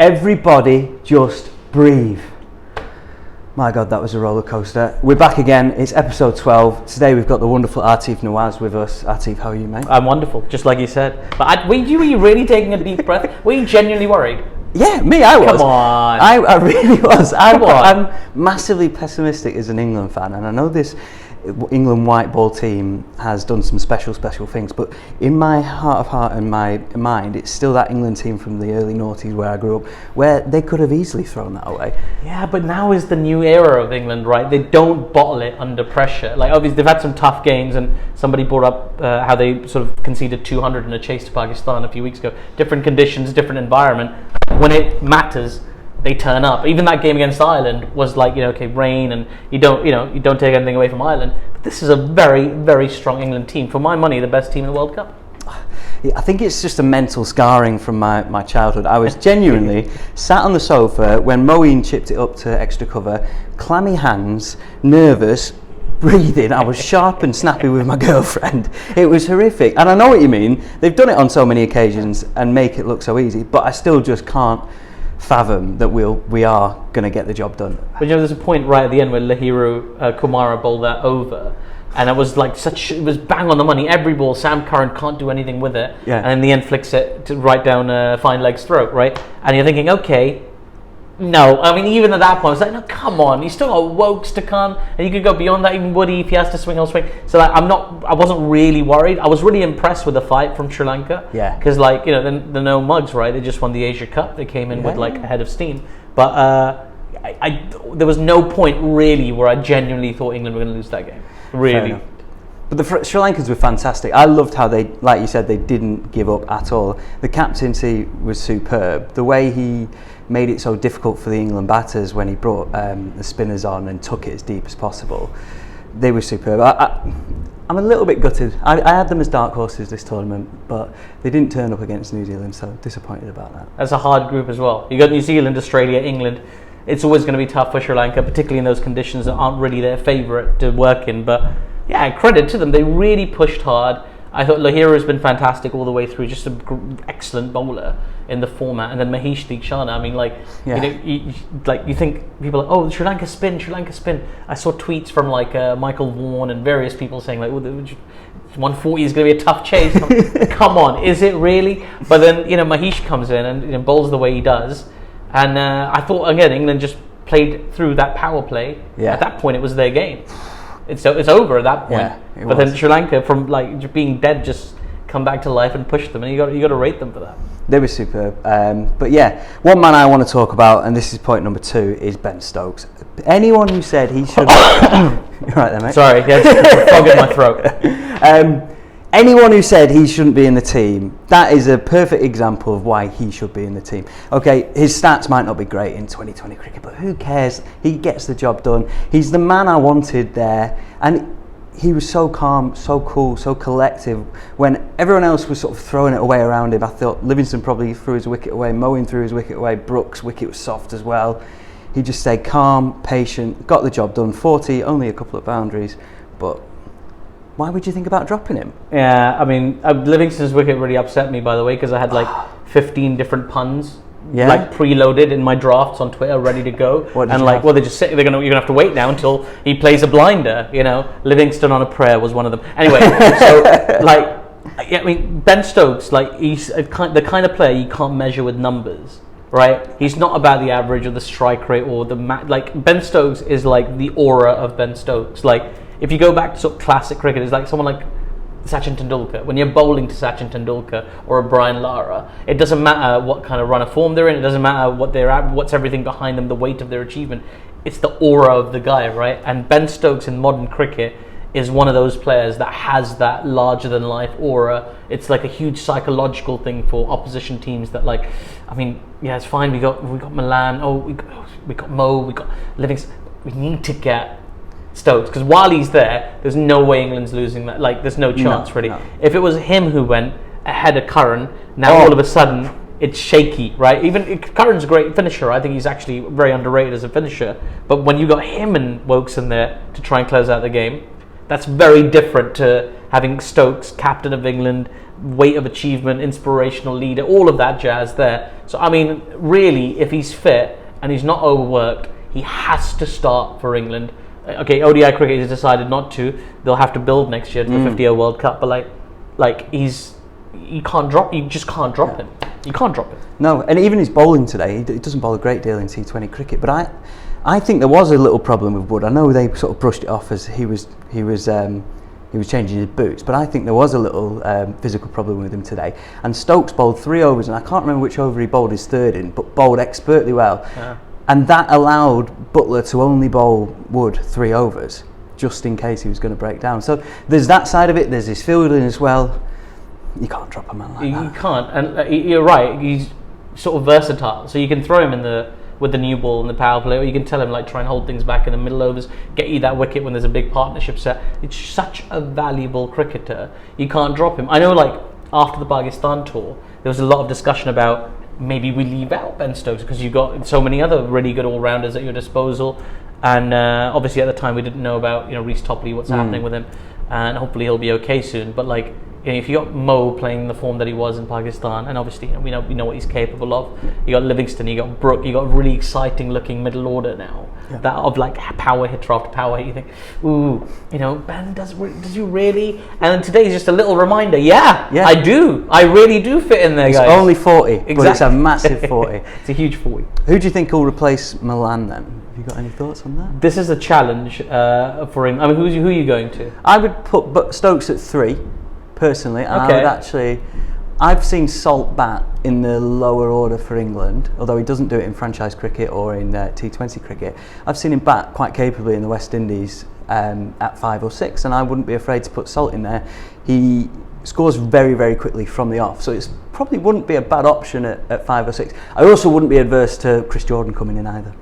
Everybody just breathe. My God, that was a roller coaster. We're back again. It's episode 12. Today we've got the wonderful Aatif Nawaz with us. Aatif, how are you, mate? I'm wonderful, just like you said. But were you really taking a deep breath? Were you genuinely worried? Yeah, I was. Come on. I really was. I'm massively pessimistic as an England fan, and I know this England white ball team has done some special things, but in my heart of heart and my mind, it's still that England team from the early noughties where I grew up, where they could have easily thrown that away. Yeah, but now is the new era of England, right? They don't bottle it under pressure. Like, obviously, they've had some tough games, and somebody brought up how they sort of conceded 200 in a chase to Pakistan a few weeks ago. Different conditions, different environment. When it matters, they turn up. Even that game against Ireland was like, rain, and you don't take anything away from Ireland. But this is a very, very strong England team. For my money, the best team in the World Cup. I think it's just a mental scarring from my childhood. I was genuinely sat on the sofa when Moeen chipped it up to extra cover, clammy hands, nervous, breathing. I was sharp and snappy with my girlfriend. It was horrific. And I know what you mean. They've done it on so many occasions and make it look so easy, but I still just can't fathom that we are going to get the job done. But there's a point right at the end where Lahiru Kumara bowled that over, and it was like it was bang on the money. Every ball, Sam Curran can't do anything with it, and in the end flicks it to right down fine leg's throat, right? And you're thinking, okay, no. I mean, even at that point, I was like, no, come on. You still got Wokes to come, and you could go beyond that. Even Woody, if he has to swing, he'll swing. So I wasn't really worried. I was really impressed with the fight from Sri Lanka. Yeah. Because the no mugs, right? They just won the Asia Cup. They came in with a head of steam. But there was no point really where I genuinely thought England were going to lose that game. Really. But the Sri Lankans were fantastic. I loved how they, like you said, they didn't give up at all. The captaincy was superb. The way he made it so difficult for the England batters when he brought the spinners on and took it as deep as possible. They were superb. I'm a little bit gutted. I had them as dark horses this tournament, but they didn't turn up against New Zealand, so disappointed about that. That's a hard group as well. You got New Zealand, Australia, England. It's always going to be tough for Sri Lanka, particularly in those conditions that aren't really their favourite to work in. But yeah, credit to them. They really pushed hard. I thought Lahiru has been fantastic all the way through, just an excellent bowler in the format. And then Mahesh Deekshana, I mean, you think people are, oh, Sri Lanka spin. I saw tweets from Michael Vaughan and various people saying 140 is going to be a tough chase. Come on, is it really? But then Mahesh comes in and bowls the way he does, and I thought again England just played through that power play. Yeah. At that point, it was their game. It's over at that point. Yeah, but then Sri Lanka, from just being dead, just come back to life and push them, and you got to rate them for that. They were superb. But yeah, one man I want to talk about, and this is point number 2, is Ben Stokes. Anyone who said he should... You're right there, mate. Sorry, fog in my throat. Anyone who said he shouldn't be in the team, that is a perfect example of why he should be in the team. Okay, his stats might not be great in 2020 cricket, but who cares? He gets the job done. He's the man I wanted there, and he was so calm, so cool, so collective. When everyone else was sort of throwing it away around him, I thought Livingston probably threw his wicket away, Moeen threw his wicket away, Brooks' wicket was soft as well. He just stayed calm, patient, got the job done. 40, only a couple of boundaries, but why would you think about dropping him? Yeah, I mean, Livingston's wicket really upset me, by the way, because I had 15 different puns preloaded in my drafts on Twitter, ready to go. They just say you're gonna have to wait now until he plays a blinder. Livingston on a prayer was one of them. Anyway, I mean, Ben Stokes, he's the kind of player you can't measure with numbers. Right, he's not about the average or the strike rate or the Ben Stokes is like the aura of Ben Stokes. If you go back to sort of classic cricket, it's like someone like Sachin Tendulkar. When you're bowling to Sachin Tendulkar or a Brian Lara, it doesn't matter what kind of run of form they're in. It doesn't matter what they're at, what's everything behind them, the weight of their achievement. It's the aura of the guy, right? And Ben Stokes in modern cricket is one of those players that has that larger than life aura. It's like a huge psychological thing for opposition teams that it's fine, we got Milan, we got Mo, we got Livingston. We need to get Stokes, because while he's there, there's no way England's losing that. There's no chance really. No. If it was him who went ahead of Curran, now all of a sudden it's shaky, right? Even Curran's a great finisher. I think he's actually very underrated as a finisher. But when you got him and Wokes in there to try and close out the game, that's very different to having Stokes, captain of England, weight of achievement, inspirational leader, all of that jazz there. So I mean, really, if he's fit and he's not overworked, he has to start for England. Okay, ODI cricket has decided not to. They'll have to build next year to the 50-year World Cup. But you just can't drop him. You can't drop him. No, and even his bowling today, he doesn't bowl a great deal in T20 cricket. But I think there was a little problem with Wood. I know they sort of brushed it off as he was changing his boots, but I think there was a little physical problem with him today. And Stokes bowled 3 overs, and I can't remember which over he bowled his third in, but bowled expertly well. Yeah. And that allowed Buttler to only bowl Wood 3 overs, just in case he was going to break down. So there's that side of it. There's his fielding as well. You can't drop a man like that. You can't, and you're right. He's sort of versatile, so you can throw him with the new ball and the power play, or you can tell him try and hold things back in the middle overs, get you that wicket when there's a big partnership set. It's such a valuable cricketer. You can't drop him. I know, after the Pakistan tour, there was a lot of discussion about maybe we leave out Ben Stokes because you've got so many other really good all-rounders at your disposal, and obviously at the time we didn't know about Reece Topley, what's happening with him, and hopefully he'll be okay soon. But if you got Mo playing the form that he was in Pakistan, and obviously we know what he's capable of. You got Livingston, you got Brook, you got a really exciting looking middle order now. Yeah. That of power hitter after power hit. You think, ooh, Ben does you really? And then today's just a little reminder. Yeah, I do. I really do fit in there, guys. It's only 40, exactly. But it's a massive 40. It's a huge 40. Who do you think will replace Milan then? Have you got any thoughts on that? This is a challenge for him. I mean, who are you going to? I would put Stokes at 3. Personally, and I've seen Salt bat in the lower order for England, although he doesn't do it in franchise cricket or in T20 cricket. I've seen him bat quite capably in the West Indies at 5 or 6, and I wouldn't be afraid to put Salt in there. He scores very, very quickly from the off, so it probably wouldn't be a bad option at 5 or 6. I also wouldn't be adverse to Chris Jordan coming in either.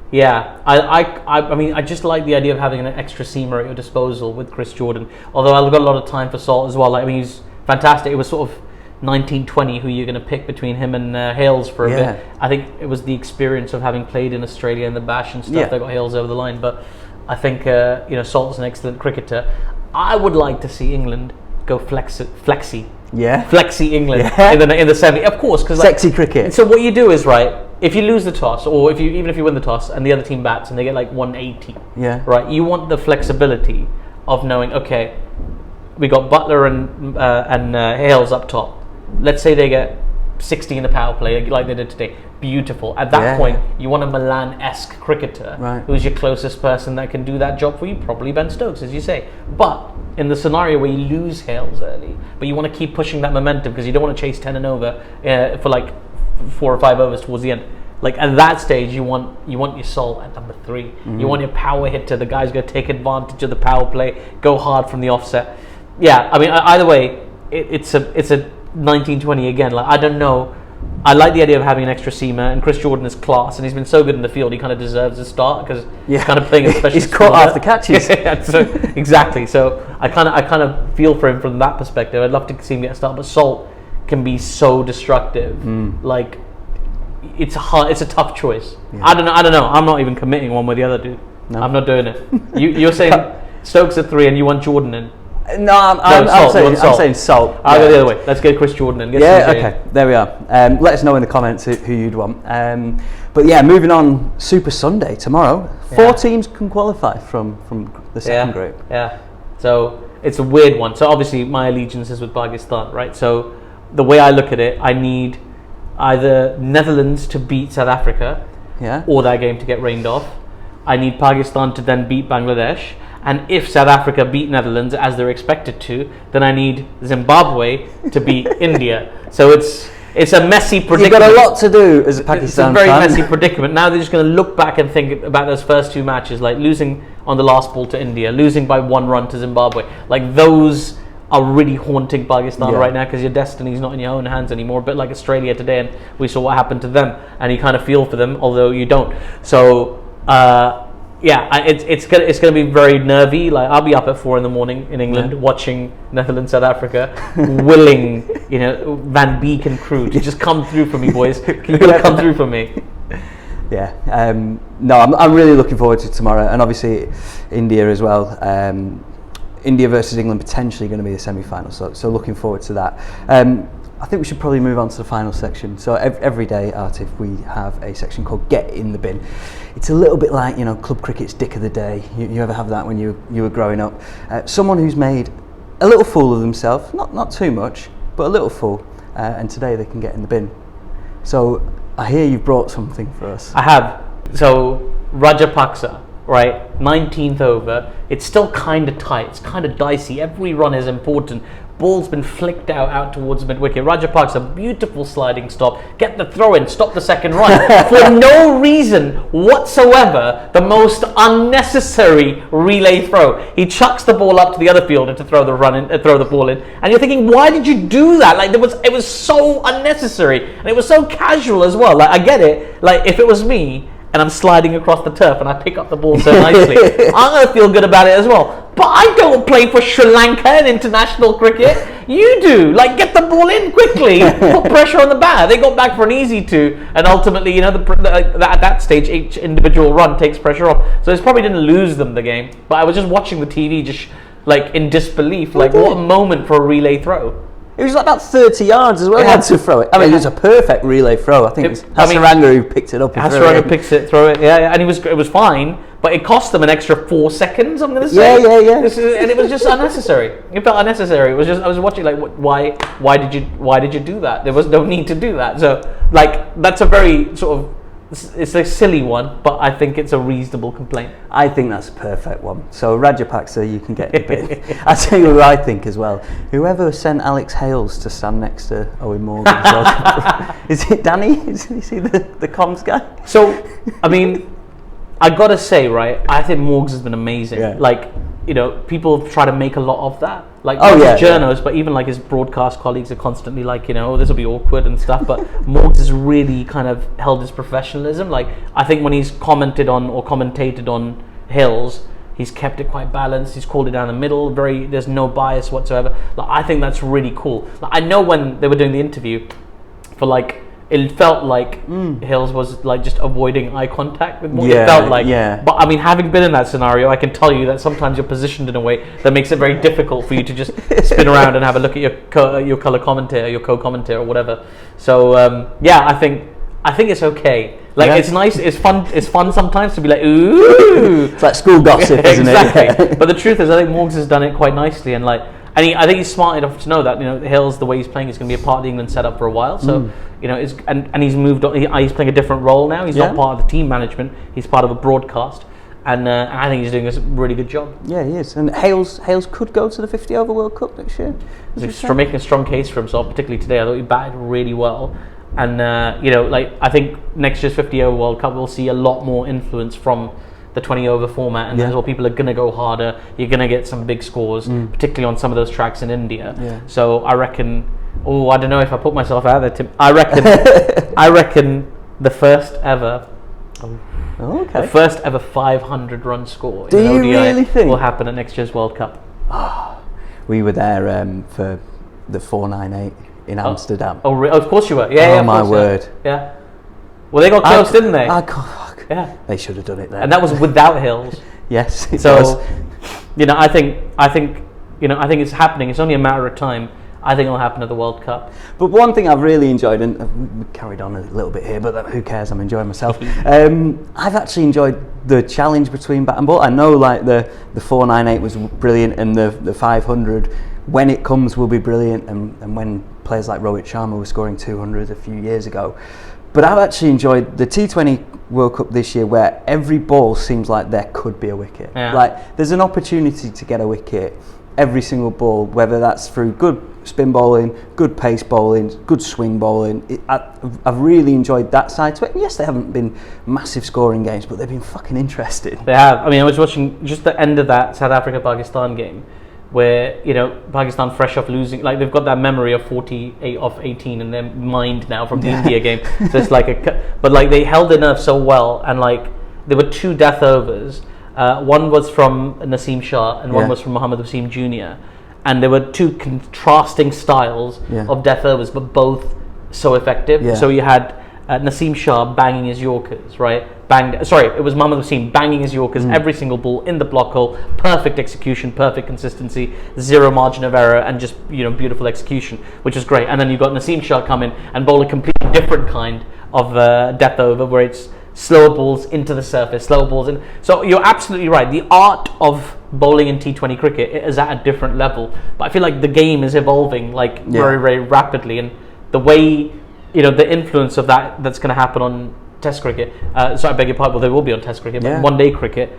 Yeah, I mean, I just like the idea of having an extra seamer at your disposal with Chris Jordan. Although I've got a lot of time for Salt as well. He's fantastic. It was sort of 1920 who you're going to pick between him and Hales for a bit. I think it was the experience of having played in Australia and the Bash and stuff that got Hales over the line. But I think Salt's an excellent cricketer. I would like to see England go flexi. Yeah, flexi England in the semi, of course, because sexy cricket. So what you do is if you lose the toss, or even if you win the toss and the other team bats and they get 180, right, you want the flexibility of knowing, okay, we got Buttler and Hales up top. Let's say they get 60 in the power play like they did today. Beautiful. At that point, you want a Milan-esque cricketer who's your closest person that can do that job for you. Probably Ben Stokes, as you say. But in the scenario where you lose Hales early, but you want to keep pushing that momentum because you don't want to chase 10 and over for 4 or 5 overs towards the end. At that stage, you want your Salt at number 3. Mm-hmm. You want your power hitter. The guy's going to take advantage of the power play, go hard from the offset. Yeah, I mean, either way, it's a 1920 again. I don't know. I like the idea of having an extra seamer, and Chris Jordan is class, and he's been so good in the field. He kind of deserves a start because he's kind of playing a special. He's caught half the catches. Exactly. So I kind of feel for him from that perspective. I'd love to see him get a start, but Salt can be so destructive. It's a tough choice. Yeah. I don't know. I'm not even committing one way or the other, dude. No. I'm not doing it. You're saying Stokes at 3 and you want Jordan in. No, I'm saying Salt. I'll go the other way. Let's get Chris Jordan in. Okay. There we are. Let us know in the comments who you'd want. But yeah, moving on. Super Sunday tomorrow. 4 teams can qualify from the second group. Yeah. So it's a weird one. So obviously my allegiance is with Pakistan, right? So the way I look at it, I need either Netherlands to beat South Africa, or that game to get rained off. I need Pakistan to then beat Bangladesh. And if South Africa beat Netherlands as they're expected to, then I need Zimbabwe to beat India. So it's a messy predicament. You've got a lot to do as a Pakistan fan. It's a very messy predicament. Now they're just going to look back and think about those first 2 matches, losing on the last ball to India, losing by 1 run to Zimbabwe. Those are really haunting Pakistan right now because your destiny's not in your own hands anymore. But like Australia today, and we saw what happened to them, and you kind of feel for them, although you don't. So it's gonna be very nervy. I'll be up at 4 a.m. in England watching Netherlands South Africa, willing Van Beek and crew to just come through for me, boys. Can you come through for me? Yeah. No, I'm really looking forward to tomorrow, and obviously India as well. India versus England potentially going to be the semi-final, so looking forward to that. I think we should probably move on to the final section. So every day, Aatif, we have a section called Get in the Bin. It's a little bit like, club cricket's Dick of the Day. You ever have that when you were growing up? Someone who's made a little fool of themselves, not too much, but a little fool, and today they can get in the bin. So I hear you've brought something for us. I have. So Rajapaksa, right? 19th over. It's still kind of tight. It's kind of dicey. Every run is important. Ball's been flicked out towards mid-wicket. Rajapaksa, beautiful sliding stop. Get the throw in, stop the second run. For no reason whatsoever, the most unnecessary relay throw. He chucks the ball up to the other fielder to throw the ball in. And you're thinking, why did you do that? Like, it was so unnecessary. And it was so casual as well. Like, I get it. Like, if it was me, and I'm sliding across the turf and I pick up the ball so nicely, I'm going to feel good about it as well. But I don't play for Sri Lanka in international cricket. You do. Like, get the ball in quickly. Put pressure on the batter. They got back for an easy 2, and ultimately, at that stage, each individual run takes pressure off. So it probably didn't lose them the game. But I was just watching the TV, just like in disbelief. Like, what a moment for a relay throw. It was like about 30 yards as well. He had to throw it. I mean, it was a perfect relay throw. I think it was Hasaranga who picked it up. Hasaranga picks it, throw it. Yeah, and it was fine, but it cost them an extra 4 seconds. I'm going to say. Yeah. And it was just unnecessary. It felt unnecessary. It was just I was watching like, why did you do that? There was no need to do that. So like that's a very sort of. It's a silly one, but I think it's a reasonable complaint. I think that's a perfect one. So Rajapaksa, you can get in the bin. I tell you what I think as well. Whoever sent Alex Hales to stand next to Owen Morgan, is it Danny? Is he the comms guy? So, I mean, I gotta say, right? I think Morgs has been amazing. Yeah. Like, people try to make a lot of that. Like, not just journos, but even like his broadcast colleagues are constantly like, this will be awkward and stuff. But Morgs has really kind of held his professionalism. Like, I think when he's commented on or commentated on Hills, he's kept it quite balanced. He's called it down the middle. There's no bias whatsoever. Like, I think that's really cool. Like, I know when they were doing the interview, it felt like Hills was like just avoiding eye contact with Morgan. It felt like, but I mean, having been in that scenario, I can tell you that sometimes you're positioned in a way that makes it very difficult for you to just spin around and have a look at your color commentator, your co-commentator, or whatever. So I think it's okay. Like it's nice, it's fun sometimes to be like, ooh, it's like school gossip, isn't it? Exactly. But the truth is, I think Morgs has done it quite nicely, and like. I think he's smart enough to know that Hills, the way he's playing, is going to be a part of the England setup for a while. So and he's moved on. He's playing a different role now. He's not part of the team management. He's part of a broadcast, and I think he's doing a really good job. Yeah, he is. And Hales could go to the 50 over World Cup next year. He's making a strong case for himself, particularly today. I thought he batted really well, and I think next year's 50 over World Cup we'll see a lot more influence from the 20 over format, and as well, people are going to go harder. You're going to get some big scores, particularly on some of those tracks in India. Yeah. So I reckon. Oh, I don't know if I put myself out there, Tim. I reckon the first ever. The first ever 500 run score in ODI really think? Will happen at next year's World Cup. We were there for the 498 in Amsterdam. Of course you were. Yeah. Oh my word. Yeah. Well, they got close, didn't they? Yeah, they should have done it then. And that was without Hills. Yes, it was. So, I think it's happening. It's only a matter of time. I think it'll happen at the World Cup. But one thing I've really enjoyed, and we carried on a little bit here, but who cares? I'm enjoying myself. I've actually enjoyed the challenge between bat and ball. I know, like the 498 was brilliant, and the 500, when it comes, will be brilliant. And when players like Rohit Sharma were scoring 200 a few years ago. But I've actually enjoyed the T20 World Cup this year, where every ball seems like there could be a wicket. Yeah. Like, there's an opportunity to get a wicket every single ball, whether that's through good spin bowling, good pace bowling, good swing bowling. I've really enjoyed that side to it. Yes, they haven't been massive scoring games, but they've been fucking interesting. They have. I mean, I was watching just the end of that South Africa-Pakistan game, where Pakistan fresh off losing, like they've got that memory of 48 off 18 in their mind now from the India game. So it's like but like they held the nerve so well, and like there were 2 death overs. One was from Naseem Shah and one was from Mohammad Wasim Jr. And there were 2 contrasting styles of death overs, but both so effective. Yeah. So you had Naseem Shah banging his Yorkers, right? It was Mohammad Wasim banging his Yorkers every single ball in the block hole. Perfect execution, perfect consistency, zero margin of error, and just beautiful execution, which is great. And then you've got Naseem Shah come in and bowl a completely different kind of death over, where it's slower balls into the surface, slower balls in. So you're absolutely right. The art of bowling in T20 cricket is at a different level. But I feel like the game is evolving very, very rapidly, and the way the influence of that's going to happen on Test cricket. Sorry, I beg your pardon. Well, they will be on Test cricket, but one-day cricket,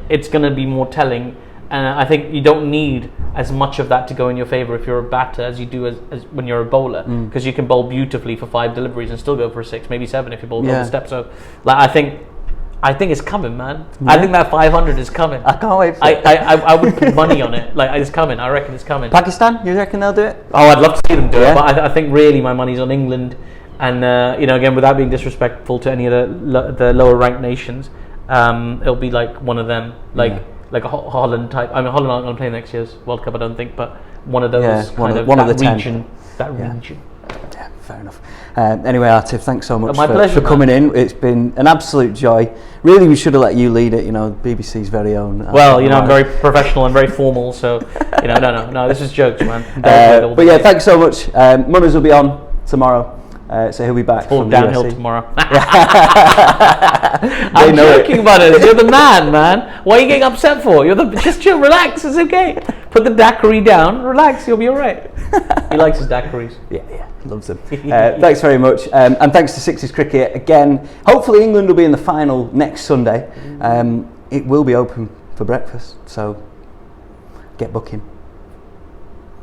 it's going to be more telling. And I think you don't need as much of that to go in your favour if you're a batter as you do as when you're a bowler, because you can bowl beautifully for 5 deliveries and still go for a 6, maybe 7 if you bowl over the step. So, I think it's coming, man. Yeah. I think that 500 is coming. I can't wait for it. I would put money on it. It's coming. I reckon it's coming. Pakistan, you reckon they'll do it? Oh, I'd love to see them do it, but I think really my money's on England. And again, without being disrespectful to any of the lower ranked nations, it'll be like one of them, like a Holland type. I mean, Holland aren't going to play next year's World Cup, I don't think, but one of those one of the region. Region. Yeah, fair enough. Anyway, Aatif, thanks so much for coming in. It's been an absolute joy. Really, we should have let you lead it. BBC's very own. Well, I'm very professional and very formal, so no. This is jokes, man. But yeah, thanks so much. Munners will be on tomorrow. So he'll be back from downhill USA. Tomorrow. I'm joking about it. You're the man. What are you getting upset for? Just chill, relax. It's okay. Put the daiquiri down, relax. You'll be all right. He likes his daiquiris. Yeah, loves them. Thanks very much, and thanks to Sixes Cricket again. Hopefully England will be in the final next Sunday. It will be open for breakfast, so get booking.